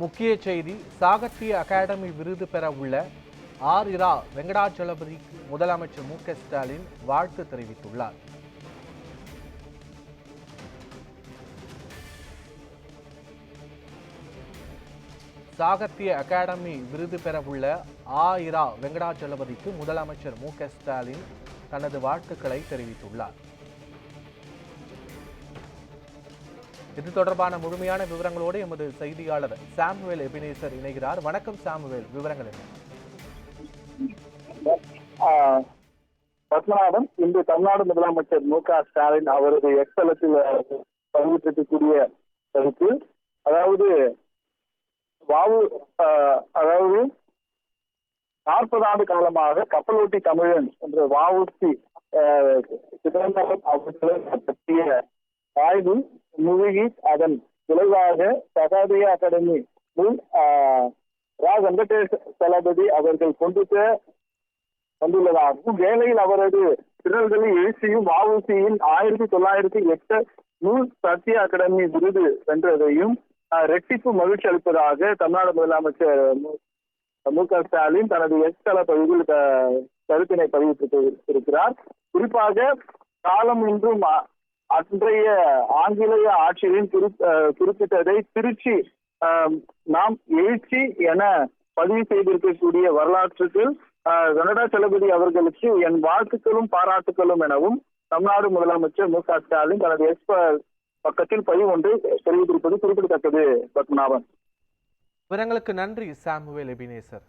முக்கிய செய்தி, சாகித்ய அகாடமி விருது பெற உள்ள ஆர்.இரா. வெங்கடாச்சலபதிக்கு முதலமைச்சர் மு.க.ஸ்டாலின் வாழ்த்து தெரிவித்துள்ளார். சாகித்ய அகாடமி விருது பெற உள்ள ஆர்.இரா. வெங்கடாச்சலபதிக்கு முதலமைச்சர் மு.க.ஸ்டாலின் தனது வாழ்த்துக்களை தெரிவித்துள்ளார். இது தொடர்பான முழுமையான விவரங்களோடு எமது செய்தியாளர் சாமுவேல் எபினேசர் இணைகிறார். வணக்கம் சாமுவேல், விவரங்கள் என்ன? பத்மநாபன், இன்று தமிழ்நாடு முதலமைச்சர் மு.க.ஸ்டாலின் அவரது எக்ஸலத்தில் பதிவிட்டிருக்கக்கூடிய கருத்து, அதாவது 40 ஆண்டு காலமாக கப்பலோட்டி தமிழன் என்ற வ.உ.சி. சிதம்பரம் அவர்களை பற்றிய ஆய்வு மூழ்கி அதன் விளைவாக சாகித்ய அகாடமி ரா. வெங்கடாச்சலபதி அவர்கள் கொண்டு வந்துள்ளதாகவும், வேலையில் அவரது திறல்களை எழுச்சியும் வ.உ.சி.யின் 1908 நூல் சாகித்ய அகாடமி விருது வென்றதையும் ரெட்டிப்பு மகிழ்ச்சி அளிப்பதாக தமிழ்நாடு முதலமைச்சர் மு.க.ஸ்டாலின் தனது எக்ஸ்தல பதிவில் கருத்தினை பதிவிட்டிருக்கிறார். குறிப்பாக காலம் இன்றும் அன்றைய ஆங்கிலேய ஆட்சியின் குறிப்பிட்டதை திருச்சி நாம் எழுச்சி என பதிவு செய்திருக்கக்கூடிய வரலாற்றுக்கு வெங்கடாச்சலபதி அவர்களுக்கு என் வாழ்த்துக்களும் பாராட்டுகளும் எனவும் தமிழ்நாடு முதலமைச்சர் மு.க.ஸ்டாலின் தனது பக்கத்தில் பதிவு ஒன்று தெரிவித்திருப்பது குறிப்பிடத்தக்கது. பத்மநாபன், விவரங்களுக்கு நன்றி சாமுவேல் எபினேசர்.